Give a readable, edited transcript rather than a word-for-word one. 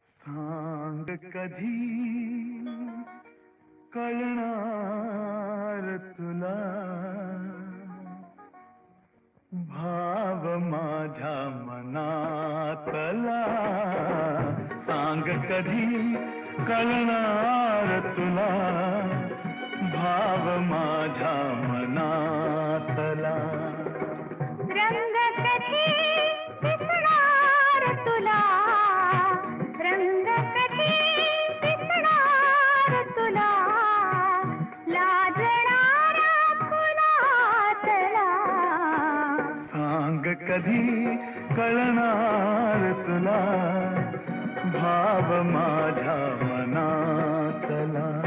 सांग कधी कळणार तुला भाव माझ्या मनातला. सांग कधी कळणार तुला भाव माझ्या मनातला. रंग कधी दिसणार तुला, रंग कधी दिसणार तुला, लाजणारा फुलातला. सांग कधी कळणार तुला भाव माझ्या मनातला.